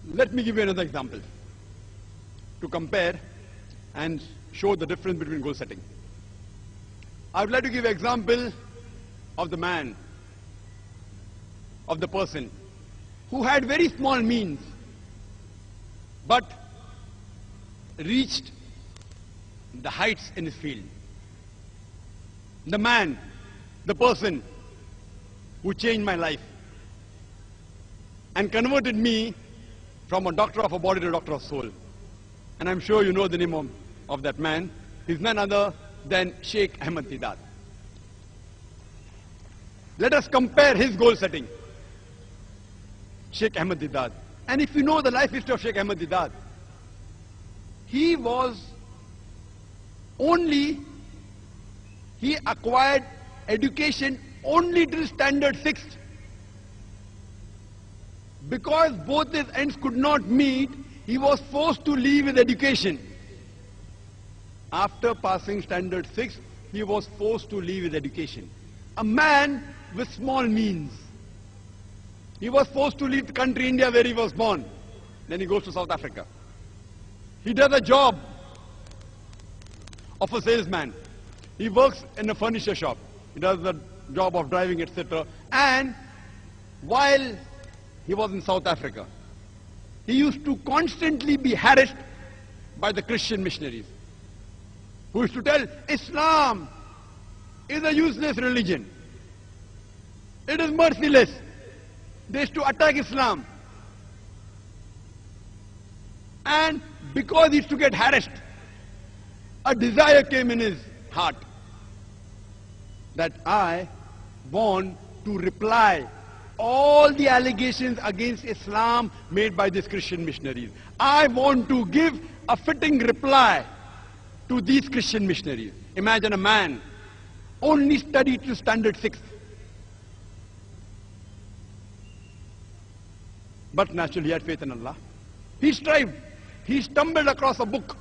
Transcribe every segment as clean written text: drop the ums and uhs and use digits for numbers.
Let me give you another example to compare and show the difference between goal setting. I would like to give an example of the man, of the person who had very small means but reached the heights in his field. The man, the person who changed my life and converted me from a doctor of a body to a doctor of soul. And I'm sure you know the name of that man. He's none other than Sheikh Ahmed Deedat. Let us compare his goal setting. Sheikh Ahmed Deedat. And if you know the life history of Sheikh Ahmed Deedat, he acquired education only till standard 6th. Because both his ends could not meet, he was forced to leave his education. After passing standard 6, he was forced to leave his education. A man with small means. He was forced to leave the country India where he was born. Then he goes to South Africa. He does a job of a salesman. He works in a furniture shop. He does the job of driving, etc. And while he was in South Africa, he used to constantly be harassed by the Christian missionaries, who used to tell Islam is a useless religion. It is merciless. They used to attack Islam. And because he used to get harassed, a desire came in his heart that I want to reply all the allegations against Islam made by these Christian missionaries. I want to give a fitting reply to these Christian missionaries. Imagine a man only studied to standard 6. But naturally he had faith in Allah. He strived. He stumbled across a book.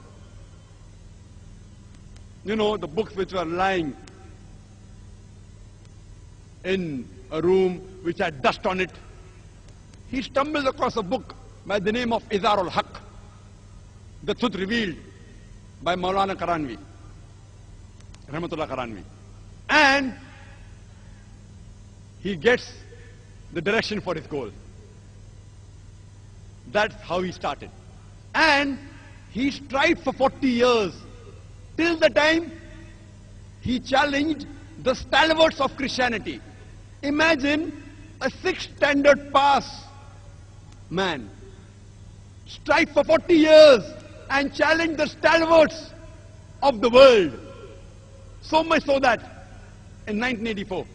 You know, the books which were lying in a room which had dust on it. He stumbled across a book by the name of Izarul Haq, the truth revealed by Maulana Karanvi, Rahmatullah Karanvi. And he gets the direction for his goal. That's how he started. And he strived for 40 years, till the time he challenged the stalwarts of Christianity. Imagine a 6th standard pass man strived for 40 years and challenged the stalwarts of the world. So much so that in 1984,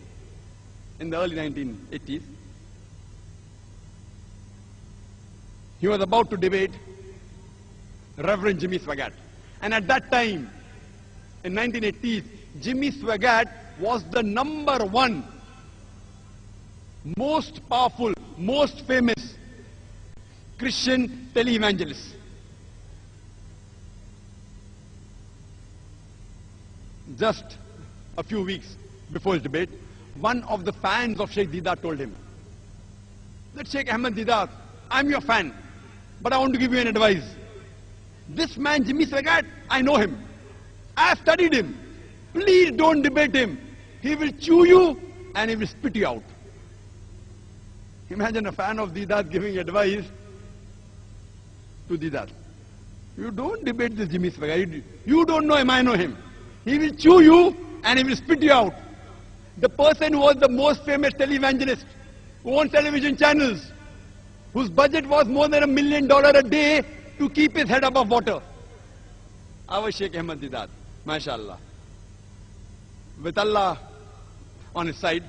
in the early 1980s, he was about to debate Reverend Jimmy Swaggart. And at that time, in 1980s, Jimmy Swaggart was the #1 most powerful, most famous Christian televangelist. Just a few weeks before his debate, one of the fans of Sheikh Deedat told him that Sheikh Ahmed Deedat, I'm your fan, but I want to give you an advice. This man, Jimmy Swaggart, I know him. I have studied him. Please don't debate him. He will chew you and he will spit you out. Imagine a fan of Deedat giving advice to Deedat. You don't debate this Jimmy Swaggart. You don't know him, I know him. He will chew you and he will spit you out. The person who was the most famous televangelist, who owns television channels, whose budget was more than $1 million a day to keep his head above water. Our Sheikh Ahmed Deedat, mashallah. With Allah on his side,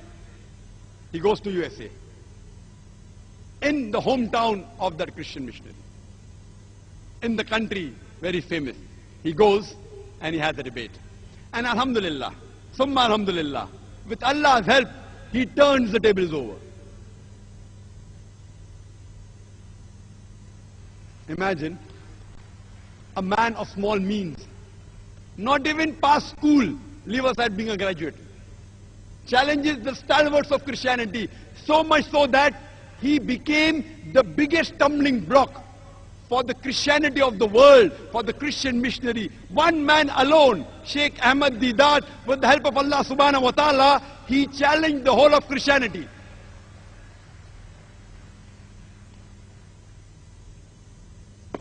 he goes to USA. In the hometown of that Christian missionary. In the country where he's famous. He goes and he has a debate. And alhamdulillah, summa alhamdulillah, with Allah's help, he turns the tables over. Imagine a man of small means, not even past school, leave aside being a graduate, challenges the stalwarts of Christianity, so much so that he became the biggest stumbling block for the Christianity of the world, for the Christian missionary. One man alone, Sheikh Ahmad Deedat, with the help of Allah subhanahu wa ta'ala, he challenged the whole of Christianity.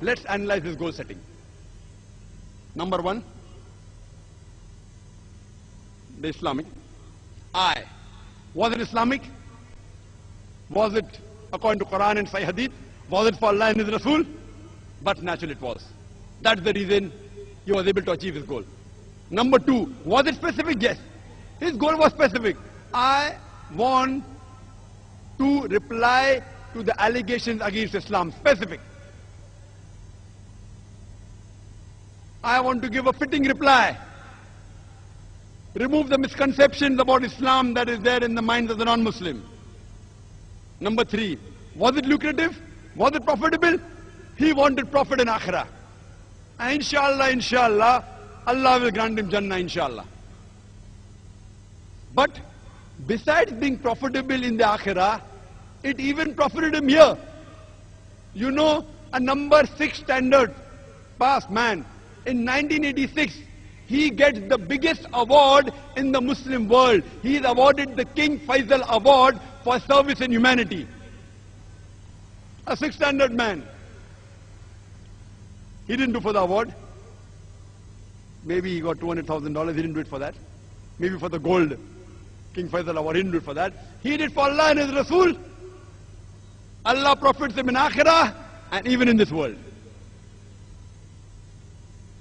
Let's analyze this goal setting. Number one, the Islamic. Was it Islamic? Was it according to Quran and Sahih Hadith? Was it for Allah and His Rasul? But naturally it was. That's the reason he was able to achieve his goal. Number two, was it specific? Yes. His goal was specific. I want to reply to the allegations against Islam. Specific. I want to give a fitting reply. Remove the misconceptions about Islam that is there in the minds of the non-Muslim. Number three, was it lucrative? Was it profitable? He wanted profit in Akhirah. And inshallah, Allah will grant him Jannah, inshallah. But besides being profitable in the Akhirah, it even profited him here. You know, a number 6 standard pass man. In 1986, he gets the biggest award in the Muslim world. He is awarded the King Faisal Award for service in humanity. A 6 standard man. He didn't do for the award. Maybe he got $200,000. He didn't do it for that. Maybe for the gold King Faisal Award. He didn't do it for that. He did for Allah and His Rasul. Allah profits him in Akhirah and even in this world.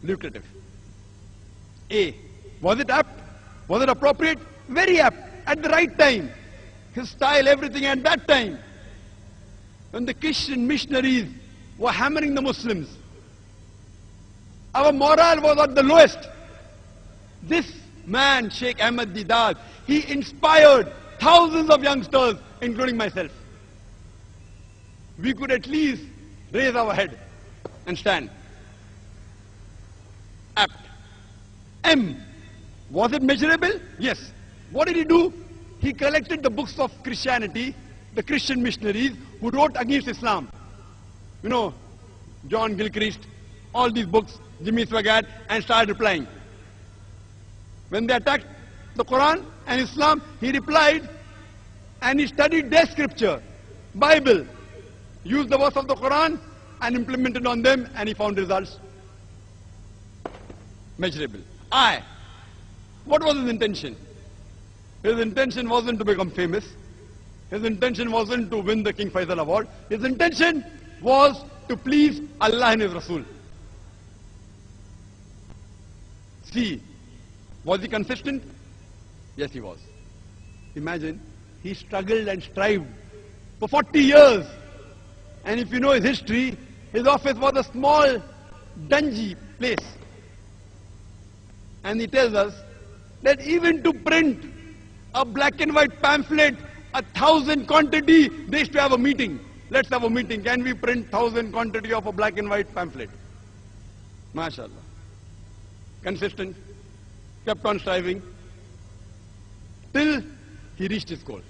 Lucrative. A. Was it apt? Was it appropriate? Very apt. At the right time. His style, everything at that time. When the Christian missionaries were hammering the Muslims, our morale was at the lowest. This man, Sheikh Ahmad Deedat, he inspired thousands of youngsters, including myself. We could at least raise our head and stand. Apt. M. Was it measurable? Yes. What did he do? He collected the books of Christianity, the Christian missionaries who wrote against Islam. You know, John Gilchrist, all these books, Jimmy Swaggart, and started replying. When they attacked the Quran and Islam, he replied and he studied their scripture, Bible, used the verse of the Quran and implemented on them, and he found results. Measurable. What was his intention? His intention wasn't to become famous. His intention wasn't to win the King Faisal Award. His intention was to please Allah and His Rasul. C. Was he consistent? Yes, he was. Imagine, he struggled and strived for 40 years. And if you know his history, his office was a small, dungy place. And he tells us that even to print a black and white pamphlet, 1,000 quantity, they used to have a meeting. Let's have a meeting. Can we print 1,000 quantity of a black and white pamphlet? MashaAllah. Consistent, kept on striving, till he reached his goal.